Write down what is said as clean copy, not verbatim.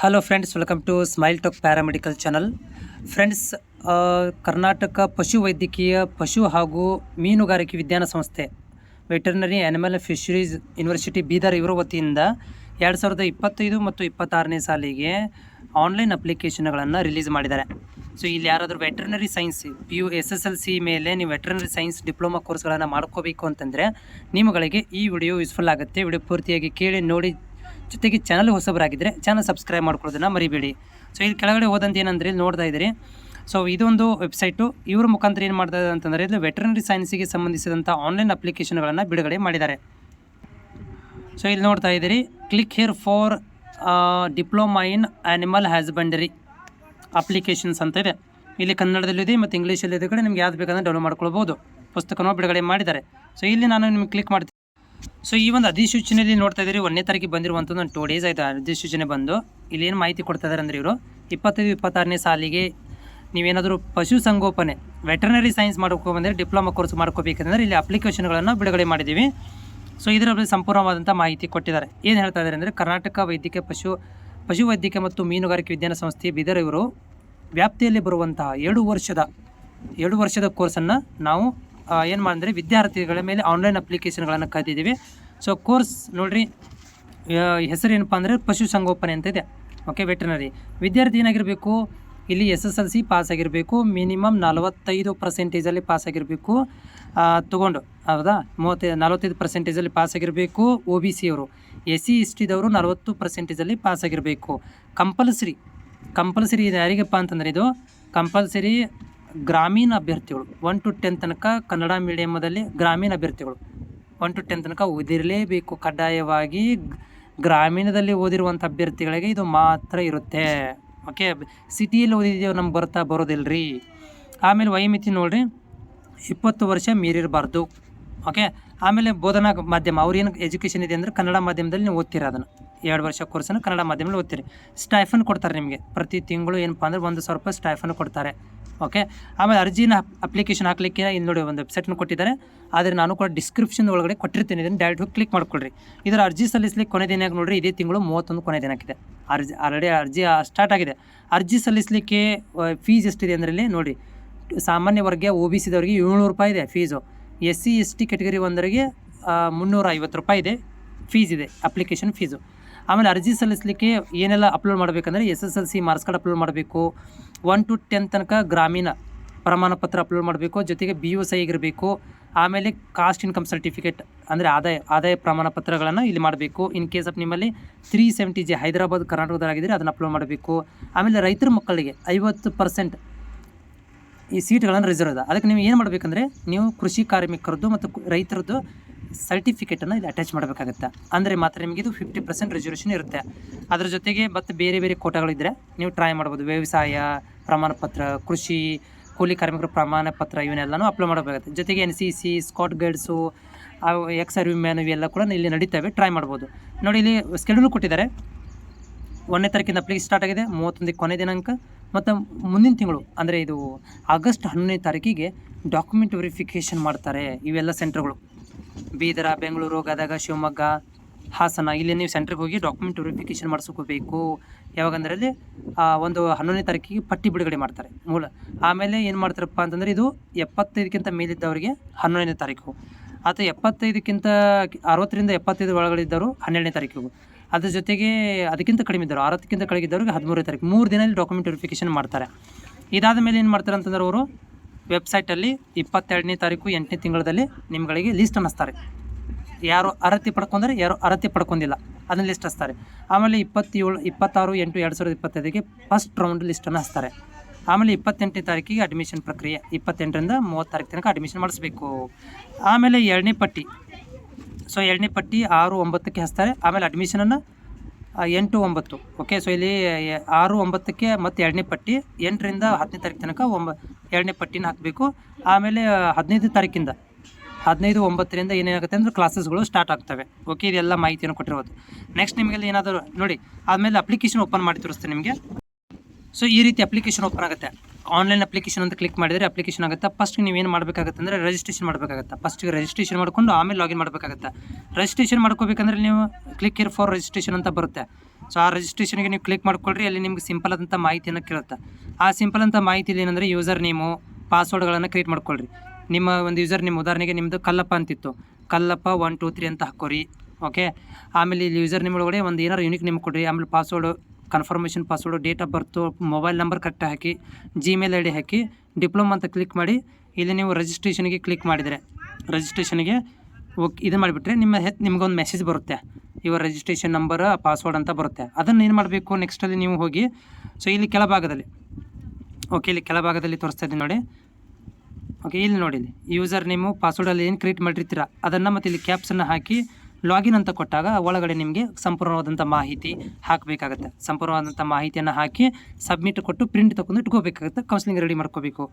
Hello friends, welcome to smile talk paramedical channel. Friends, Karnataka ಪಶುವೈದ್ಯಕೀಯ ಪಶು ಹಾಗೂ ಮೀನುಗಾರಿಕೆ ವಿಜ್ಞಾನ ಸಂಸ್ಥೆ veterinary animal fisheries university Bidar ಇವರ ವತಿಯಿಂದ 2025 ಮತ್ತು 26ನೇ ಸಾಲಿಗೆ ಆನ್ಲೈನ್ ಅಪ್ಲಿಕೇಶನ್ಗಳನ್ನು ರಿಲೀಸ್ ಮಾಡಿದ್ದಾರೆ. ಸೊ ಇಲ್ಲಿ ಯಾರಾದರೂ ವೆಟರ್ನರಿ ಸೈನ್ಸ್ SSLC ಮೇಲೆ ನೀವು ವೆಟರ್ನರಿ ಸೈನ್ಸ್ ಡಿಪ್ಲೊಮಾ ಕೋರ್ಸ್ಗಳನ್ನು ಮಾಡ್ಕೋಬೇಕು ಅಂತಂದರೆ ನಿಮ್ಮಗಳಿಗೆ ಈ ವಿಡಿಯೋ ಯೂಸ್ಫುಲ್ ಆಗುತ್ತೆ. ವಿಡಿಯೋ ಪೂರ್ತಿಯಾಗಿ ಕೇಳಿ ನೋಡಿ. ಜೊತೆಗೆ ಚಾನಲ್ ಹೊಸಬರಾಗಿದ್ದರೆ ಚಾನಲ್ ಸಬ್ಸ್ಕ್ರೈಬ್ ಮಾಡ್ಕೊಳ್ಳೋದನ್ನು ಮರಿಬೇಡಿ. ಸೊ ಇಲ್ಲಿ ಕೆಳಗಡೆ ಹೋದಂತ ಏನಂದ್ರೆ ಇಲ್ಲಿ ನೋಡ್ತಾ ಇದ್ದೀರಿ. ಸೊ ಇದೊಂದು ವೆಬ್ಸೈಟು. ಇವ್ರ ಮುಖಾಂತರ ಏನು ಮಾಡ್ತಾ ಇದೆ ಅಂತಂದರೆ ಇಲ್ಲಿ ವೆಟರ್ನರಿ ಸೈನ್ಸಿಗೆ ಸಂಬಂಧಿಸಿದಂಥ ಆನ್ಲೈನ್ ಅಪ್ಲಿಕೇಶನ್ಗಳನ್ನು ಬಿಡುಗಡೆ ಮಾಡಿದ್ದಾರೆ. ಸೊ ಇಲ್ಲಿ ನೋಡ್ತಾ ಇದ್ದೀರಿ, click here for diploma in animal husbandry applications ಅಂತ ಇದೆ. ಇಲ್ಲಿ ಕನ್ನಡದಲ್ಲಿದೆ ಮತ್ತು ಇಂಗ್ಲೀಷಲ್ಲಿ ಇದೆ. ಕಡೆ ನಿಮ್ಗೆ ಯಾವ್ದು ಬೇಕಾದ್ರೆ ಡೌನ್ಲೋಡ್ ಮಾಡ್ಕೊಳ್ಬೋದು. ಪುಸ್ತಕನೂ ಬಿಡುಗಡೆ ಮಾಡಿದ್ದಾರೆ. ಸೊ ಇಲ್ಲಿ ನಾನು ನಿಮ್ಗೆ ಕ್ಲಿಕ್ ಮಾಡ್ತೀನಿ. ಸೊ ಈ ಒಂದು ಅಧಿಸೂಚನೆಯಲ್ಲಿ ನೋಡ್ತಾ ಇದ್ದೀರಿ, 1ನೇ ತಾರೀಕಿಗೆ ಬಂದಿರುವಂಥದ್ದು. ಒಂದು 2 ಡೇಸ್ ಆಯಿತು ಅಧಿಸೂಚನೆ ಬಂದು. ಇಲ್ಲಿ ಏನು ಮಾಹಿತಿ ಕೊಡ್ತಾ ಇದ್ದಾರೆ ಅಂದರೆ ಇವರು 25-26ನೇ ಸಾಲಿಗೆ ನೀವೇನಾದರೂ ಪಶುಸಂಗೋಪನೆ ವೆಟರ್ನರಿ ಸೈನ್ಸ್ ಮಾಡ್ಕೊಬಂದರೆ ಡಿಪ್ಲೊಮಾ ಕೋರ್ಸ್ ಮಾಡ್ಕೋಬೇಕಂದ್ರೆ ಇಲ್ಲಿ ಅಪ್ಲಿಕೇಶನ್ಗಳನ್ನು ಬಿಡುಗಡೆ ಮಾಡಿದ್ದೀವಿ. ಸೊ ಇದರ ಬಗ್ಗೆ ಸಂಪೂರ್ಣವಾದಂಥ ಮಾಹಿತಿ ಕೊಟ್ಟಿದ್ದಾರೆ. ಏನು ಹೇಳ್ತಾ ಇದ್ದಾರೆ ಅಂದರೆ ಕರ್ನಾಟಕ ವೈದ್ಯಕೀಯ ಪಶುವೈದ್ಯಕೀಯ ಮತ್ತು ಮೀನುಗಾರಿಕೆ ವಿಜ್ಞಾನ ಸಂಸ್ಥೆ ಬೀದರ್ ಇವರು ವ್ಯಾಪ್ತಿಯಲ್ಲಿ ಬರುವಂತಹ 2 ವರ್ಷದ ಕೋರ್ಸನ್ನು ನಾವು ಏನು ಮಾಡಿದ್ರೆ ವಿದ್ಯಾರ್ಥಿಗಳ ಮೇಲೆ ಆನ್ಲೈನ್ ಅಪ್ಲಿಕೇಶನ್ಗಳನ್ನು ಕರೆದಿದ್ದೀವಿ. ಸೊ ಕೋರ್ಸ್ ನೋಡಿರಿ, ಹೆಸರು ಏನಪ್ಪ ಅಂದರೆ ಪಶುಸಂಗೋಪನೆ ಅಂತ ಇದೆ. ಓಕೆ, ವೆಟರ್ನರಿ ವಿದ್ಯಾರ್ಥಿ ಏನಾಗಿರಬೇಕು, ಇಲ್ಲಿ SSLC ಪಾಸ್ ಆಗಿರಬೇಕು, ಮಿನಿಮಮ್ 45% ಪಾಸ್ ಆಗಿರಬೇಕು ತೊಗೊಂಡು, ಹೌದಾ, 45% ಪಾಸ್ ಆಗಿರಬೇಕು. OBC ಅವರು, SC ST ದವರು 40% ಪಾಸ್ ಆಗಿರಬೇಕು. ಕಂಪಲ್ಸರಿ ಇದು ಯಾರಿಗಪ್ಪ ಅಂತಂದರೆ ಇದು ಕಂಪಲ್ಸರಿ ಗ್ರಾಮೀಣ ಅಭ್ಯರ್ಥಿಗಳು 1 to 10 ತನಕ ಕನ್ನಡ ಮೀಡಿಯಮದಲ್ಲಿ ಗ್ರಾಮೀಣ ಅಭ್ಯರ್ಥಿಗಳು 1 to 10 ತನಕ ಓದಿರಲೇಬೇಕು. ಕಡ್ಡಾಯವಾಗಿ ಗ್ರಾಮೀಣದಲ್ಲಿ ಓದಿರುವಂಥ ಅಭ್ಯರ್ಥಿಗಳಿಗೆ ಇದು ಮಾತ್ರ ಇರುತ್ತೆ. ಓಕೆ, ಸಿಟಿಯಲ್ಲಿ ಓದಿದ್ದೀವಿ ನಮ್ಗೆ ಬರೋದಿಲ್ಲ ರೀ. ಆಮೇಲೆ ವಯೋಮಿತಿ ನೋಡಿರಿ, 20 ವರ್ಷ ಮೀರಿರಬಾರ್ದು. ಓಕೆ, ಆಮೇಲೆ ಬೋಧನಾ ಮಾಧ್ಯಮ ಅವ್ರೇನು ಎಜುಕೇಷನ್ ಇದೆ ಅಂದರೆ ಕನ್ನಡ ಮಾಧ್ಯಮದಲ್ಲಿ ನೀವು ಓದ್ತೀರ. ಅದನ್ನು 2 ವರ್ಷ ಕೋರ್ಸನ್ನು ಕನ್ನಡ ಮಾಧ್ಯಮದಲ್ಲಿ ಓದ್ತೀರಿ. ಸ್ಟೈಫನ್ ಕೊಡ್ತಾರೆ ನಿಮಗೆ ಪ್ರತಿ ತಿಂಗಳು. ಏನಪ್ಪ ಅಂದರೆ 1,000 ರೂಪಾಯಿ ಸ್ಟೈಫನ್ ಕೊಡ್ತಾರೆ. ಓಕೆ, ಆಮೇಲೆ ಅರ್ಜಿನ ಅಪ್ಲಿಕೇಶನ್ ಹಾಕಲಿಕ್ಕೆ ಇಲ್ಲಿ ನೋಡಿ ಒಂದು ವೆಬ್ಸೈಟ್ನ ಕೊಟ್ಟಿದ್ದಾರೆ. ಆದರೆ ನಾನು ಕೂಡ ಡಿಸ್ಕ್ರಿಪ್ಷನ್ ಒಳಗಡೆ ಕೊಟ್ಟಿರ್ತೀನಿ. ಇದನ್ನು ಡೈರೆಕ್ಟ್ ಹೋಗಿ ಕ್ಲಿಕ್ ಮಾಡ್ಕೊಳ್ರಿ. ಇದರ ಅರ್ಜಿ ಸಲ್ಲಿಸಲಿಕ್ಕೆ ಕೊನೆ ದಿನ ನೋಡಿರಿ, ಇದೇ ತಿಂಗಳು 31 ಕೊನೆ ದಿನಕ್ಕಿದೆ. ಆಲ್ರೆಡಿ ಅರ್ಜಿ ಸ್ಟಾರ್ಟ್ ಆಗಿದೆ. ಅರ್ಜಿ ಸಲ್ಲಿಸಲಿಕ್ಕೆ ಫೀಸ್ ಎಷ್ಟಿದೆ ಅಂದರೆ ಇಲ್ಲಿ ನೋಡಿ, ಸಾಮಾನ್ಯ ವರ್ಗ OBC ದವರಿಗೆ 700 ರೂಪಾಯಿ ಇದೆ ಫೀಸು. SC ST ಕೆಟಗರಿ ಒಂದರಿಗೆ 350 ರೂಪಾಯಿ ಇದೆ ಫೀಸ್ ಇದೆ, ಅಪ್ಲಿಕೇಶನ್ ಫೀಸು. ಆಮೇಲೆ ಅರ್ಜಿ ಸಲ್ಲಿಸಲಿಕ್ಕೆ ಏನೆಲ್ಲ ಅಪ್ಲೋಡ್ ಮಾಡಬೇಕಂದ್ರೆ SSLC ಮಾರ್ಕ್ಸ್ ಕಾರ್ಡ್ ಅಪ್ಲೋಡ್ ಮಾಡಬೇಕು. 1 to 10 ತನಕ ಗ್ರಾಮೀಣ ಪ್ರಮಾಣ ಪತ್ರ ಅಪ್ಲೋಡ್ ಮಾಡಬೇಕು. ಜೊತೆಗೆ BOC ಆಗಿರಬೇಕು. ಆಮೇಲೆ ಕಾಸ್ಟ್ ಇನ್ಕಮ್ ಸರ್ಟಿಫಿಕೇಟ್ ಅಂದರೆ ಆದಾಯ ಪ್ರಮಾಣ ಪತ್ರಗಳನ್ನು ಇಲ್ಲಿ ಮಾಡಬೇಕು. ಇನ್ ಕೇಸ್ ಆಫ್ ನಿಮ್ಮಲ್ಲಿ 370J ಹೈದರಾಬಾದ್ ಕರ್ನಾಟಕದಾಗಿದ್ದರೆ ಅದನ್ನು ಅಪ್ಲೋಡ್ ಮಾಡಬೇಕು. ಆಮೇಲೆ ರೈತರ ಮಕ್ಕಳಿಗೆ 50% ಈ ಸೀಟ್ಗಳನ್ನು ರಿಸರ್ವ್ ಇದೆ. ಅದಕ್ಕೆ ನೀವು ಏನು ಮಾಡಬೇಕಂದ್ರೆ ನೀವು ಕೃಷಿ ಕಾರ್ಮಿಕರದ್ದು ಮತ್ತು ರೈತರದ್ದು ಸರ್ಟಿಫಿಕೇಟನ್ನು ಇಲ್ಲಿ ಅಟ್ಯಾಚ್ ಮಾಡಬೇಕಾಗುತ್ತೆ. ಅಂದರೆ ಮಾತ್ರ ನಿಮಗೆ ಇದು 50% ರಿಸರ್ವೇಷನ್ ಇರುತ್ತೆ. ಅದರ ಜೊತೆಗೆ ಮತ್ತು ಬೇರೆ ಕೋಟಾಗಳಿದ್ದರೆ ನೀವು ಟ್ರೈ ಮಾಡ್ಬೋದು. ವ್ಯವಸಾಯ ಪ್ರಮಾಣ ಪತ್ರ, ಕೃಷಿ, ಕೂಲಿ ಕಾರ್ಮಿಕರ ಪ್ರಮಾಣ ಪತ್ರ ಇವನ್ನೆಲ್ಲನೂ ಅಪ್ಲೋಡ್ ಮಾಡಬೇಕಾಗುತ್ತೆ. ಜೊತೆಗೆ NCC, ಸ್ಕಾಟ್ ಗೈಡ್ಸು, ಎಕ್ಸ್-ಸರ್ವಿ ಮ್ಯಾನ್ ಇವೆಲ್ಲ ಕೂಡ ಇಲ್ಲಿ ನಡೀತವೆ. ಟ್ರೈ ಮಾಡ್ಬೋದು. ನೋಡಿ, ಇಲ್ಲಿ ಸ್ಕೆಡ್ಯೂಲ್ ಕೊಟ್ಟಿದ್ದಾರೆ. 1ನೇ ತಾರೀಕಿಂದ ಅಪ್ಲಿಕೇಶನ್ ಸ್ಟಾರ್ಟ್ ಆಗಿದೆ. 31 ಕೊನೆ ದಿನಾಂಕ. ಮತ್ತು ಮುಂದಿನ ತಿಂಗಳು ಅಂದರೆ ಇದು ಆಗಸ್ಟ್ 11ನೇ ತಾರೀಕಿಗೆ ಡಾಕ್ಯುಮೆಂಟ್ ವೆರಿಫಿಕೇಷನ್ ಮಾಡ್ತಾರೆ. ಇವೆಲ್ಲ ಸೆಂಟರ್ಗಳು ಬೀದರ, ಬೆಂಗಳೂರು, ಗದಗ, ಶಿವಮೊಗ್ಗ, ಹಾಸನ, ಇಲ್ಲಿ ನೀವು ಸೆಂಟ್ರಿಗೆ ಹೋಗಿ ಡಾಕ್ಯುಮೆಂಟ್ ವೆರಿಫಿಕೇಷನ್ ಮಾಡಿಸ್ಕೋಬೇಕು. ಯಾವಾಗಂದರೆ ಅಲ್ಲಿ ಒಂದು 11ನೇ ತಾರೀಕಿಗೆ ಪಟ್ಟಿ ಬಿಡುಗಡೆ ಮಾಡ್ತಾರೆ ಮೂಲ. ಆಮೇಲೆ ಏನು ಮಾಡ್ತಾರಪ್ಪ ಅಂತಂದರೆ ಇದು 75ಕ್ಕಿಂತ ಮೇಲಿದ್ದವರಿಗೆ 11ನೇ ತಾರೀಕು, ಅಥವಾ 75ಕ್ಕಿಂತ 60ರಿಂದ 75 ಒಳಗಡೆ 12ನೇ ತಾರೀಕಿಗೂ. ಅದ್ರ ಜೊತೆಗೆ ಅದಕ್ಕಿಂತ ಕಡಿಮೆ ಇದ್ದರು 60ಕ್ಕಿಂತ ಕೆಳಗಿದ್ದವ್ರಿಗೆ 13ನೇ ತಾರೀಕು. 3 ದಿನ ಡಾಕ್ಯುಮೆಂಟ್ ವೆರಿಫಿಕೇಷನ್ ಮಾಡ್ತಾರೆ. ಇದಾದ ಮೇಲೆ ಏನು ಮಾಡ್ತಾರೆ ಅಂತಂದ್ರೆ ಅವರು ವೆಬ್ಸೈಟಲ್ಲಿ 22ನೇ ತಾರೀಕು 8ನೇ ತಿಂಗಳಲ್ಲಿ ನಿಮ್ಗಳಿಗೆ ಲಿಸ್ಟ್ ಅನ್ನಿಸ್ತಾರೆ. ಯಾರು ಅರ್ಹತೆ ಪಡ್ಕೊಂಡ್ರೆ, ಯಾರು ಅರ್ಹತೆ ಪಡ್ಕೊಂಡಿಲ್ಲ ಅದನ್ನು ಲಿಸ್ಟ್ ಹಚ್ತಾರೆ. ಆಮೇಲೆ 26/8/2025ಗೆ ಫಸ್ಟ್ ರೌಂಡ್ ಲಿಸ್ಟನ್ನು ಹಚ್ತಾರೆ. ಆಮೇಲೆ 28ನೇ ತಾರೀಕಿಗೆ ಅಡ್ಮಿಷನ್ ಪ್ರಕ್ರಿಯೆ. 28ರಿಂದ 30 ತಾರೀಕು ತನಕ ಅಡ್ಮಿಷನ್ ಮಾಡಿಸ್ಬೇಕು. ಆಮೇಲೆ 2ನೇ ಪಟ್ಟಿ. ಸೊ 2ನೇ ಪಟ್ಟಿ 6-9ಕ್ಕೆ ಹಚ್ತಾರೆ. ಆಮೇಲೆ ಅಡ್ಮಿಷನನ್ನು 8-9. ಓಕೆ, ಸೊ ಇಲ್ಲಿ 6-9ಕ್ಕೆ ಮತ್ತು 2ನೇ ಪಟ್ಟಿ 8ರಿಂದ 10ನೇ ತಾರೀಕು ತನಕ 2ನೇ ಪಟ್ಟಿನ ಹಾಕಬೇಕು. ಆಮೇಲೆ 15ನೇ ತಾರೀಕಿಂದ 15/9ರಿಂದ ಏನೇನಾಗುತ್ತೆ ಅಂದರೆ ಕ್ಲಾಸಸ್ಗಳು ಸ್ಟಾರ್ಟ್ ಆಗ್ತವೆ. ಓಕೆ, ಇದೆಲ್ಲ ಮಾಹಿತಿಯನ್ನು ಕೊಟ್ಟಿರೋದು. ನೆಕ್ಸ್ಟ್ ನಿಮಗೆಲ್ಲ ಏನಾದರೂ ನೋಡಿ, ಆದಮೇಲೆ ಅಪ್ಲಿಕೇಶನ್ ಓಪನ್ ಮಾಡಿ ತೋರಿಸ್ತೀನಿ ನಿಮಗೆ. ಸೊ ಈ ರೀತಿ ಅಪ್ಲಿಕೇಶನ್ ಓಪನ್ ಆಗುತ್ತೆ. ಆನ್ಲೈನ್ ಅಪ್ಲಿಕೇಶನ್ ಅಂತ ಕ್ಲಿಕ್ ಮಾಡಿದರೆ ಅಪ್ಲಿಕೇಶನ್ ಆಗುತ್ತೆ. ಫಸ್ಟ್ಗೆ ನೀವೇನು ಮಾಡಬೇಕಾಗುತ್ತೆ ಅಂದರೆ ರಿಜಿಸ್ಟ್ರೇಷನ್ ಮಾಡಬೇಕಾಗುತ್ತೆ. ಫಸ್ಟಿಗೆ ರಿಜಿಸ್ಟ್ರೇಷನ್ ಮಾಡಿಕೊಂಡು ಆಮೇಲೆ ಲಾಗಿನ್ ಮಾಡಬೇಕಾಗುತ್ತೆ. ರಿಜಿಸ್ಟ್ರೇಷನ್ ಮಾಡ್ಕೋಬೇಕಂದ್ರೆ ನೀವು ಕ್ಲಿಕ್ ಹಿಯರ್ ಫಾರ್ ರಿಜಿಸ್ಟ್ರೇಷನ್ ಅಂತ ಬರುತ್ತೆ. ಸೊ ಆ ರಿಜಿಸ್ಟ್ರೇಷನ್ಗೆ ನೀವು ಕ್ಲಿಕ್ ಮಾಡ್ಕೊಳ್ರಿ. ಅಲ್ಲಿ ನಿಮ್ಗೆ ಸಿಂಪಲ್ ಆದಂಥ ಮಾಹಿತಿಯನ್ನು ಕೇಳುತ್ತೆ. ಆ ಸಿಂಪಲ್ ಅಂತ ಮಾಹಿತಿಲಿ ಏನಂದರೆ ಯೂಸರ್ ನೇಮು, ಪಾಸ್ವರ್ಡ್ಗಳನ್ನು ಕ್ರಿಯೇಟ್ ಮಾಡ್ಕೊಳ್ರಿ. ನಿಮ್ಮ ಒಂದು ಯೂಸರ್ ನೇಮ್ ಉದಾಹರಣೆಗೆ ನಿಮ್ಮದು ಕಲ್ಲಪ್ಪ ಅಂತಿತ್ತು, ಕಲ್ಲಪ್ಪ 1 2 3 ಅಂತ ಹಾಕೋರಿ. ಓಕೆ, ಆಮೇಲೆ ಇಲ್ಲಿ ಯೂಸರ್ ನೇಮ್ ಒಳಗಡೆ ಒಂದು ಏನಾರು ಯೂನಿಕ್ ನೇಮ್ ಕೊಡ್ರಿ. ಆಮೇಲೆ password, confirmation password, date of birth, mobile number correct hockey, Gmail I D hockey, diploma ಅಂತ ಕ್ಲಿಕ್ ಮಾಡಿ ಇಲ್ಲಿ ನೀವು ರಿಜಿಸ್ಟ್ರೇಷನ್ಗೆ ಕ್ಲಿಕ್ ಮಾಡಿದರೆ ರಿಜಿಸ್ಟ್ರೇಷನ್ಗೆ ಇದು ಮಾಡಿಬಿಟ್ರೆ ನಿಮ್ಗೊಂದು ಮೆಸೇಜ್ ಬರುತ್ತೆ, ಯುವರ್ ರಿಜಿಸ್ಟ್ರೇಷನ್ ನಂಬರ್ ಪಾಸ್ವರ್ಡ್ ಅಂತ ಬರುತ್ತೆ. ಅದನ್ನು ಏನು ಮಾಡಬೇಕು, ನೆಕ್ಸ್ಟಲ್ಲಿ ನೀವು ಹೋಗಿ ಸೊ ಇಲ್ಲಿ ಕೆಳಭಾಗದಲ್ಲಿ, ಓಕೆ ಇಲ್ಲಿ ಕೆಳಭಾಗದಲ್ಲಿ ತೋರಿಸ್ತಾ ಇದ್ದೀನಿ ನೋಡಿ. ಓಕೆ, ಇಲ್ಲಿ ನೋಡಿ, ಇಲ್ಲಿ ಯೂಸರ್ ನೇಮು ಪಾಸ್ವರ್ಡಲ್ಲಿ ಏನು ಕ್ರಿಯೇಟ್ ಮಾಡಿರ್ತೀರ ಅದನ್ನು ಮತ್ತು ಇಲ್ಲಿ ಕ್ಯಾಪ್ಸನ್ನು ಹಾಕಿ ಲಾಗಿನ್ ಅಂತ ಕೊಟ್ಟಾಗ ಒಳಗಡೆ ನಿಮಗೆ ಸಂಪೂರ್ಣವಾದಂಥ ಮಾಹಿತಿ ಹಾಕಬೇಕಾಗತ್ತೆ. ಸಂಪೂರ್ಣವಾದಂಥ ಮಾಹಿತಿಯನ್ನು ಹಾಕಿ ಸಬ್ಮಿಟ್ ಕೊಟ್ಟು ಪ್ರಿಂಟ್ ತೊಗೊಂಡು ಇಟ್ಕೋಬೇಕಾಗುತ್ತೆ. ಕೌನ್ಸಿಲಿಂಗ್ ರೆಡಿ ಮಾಡ್ಕೋಬೇಕು.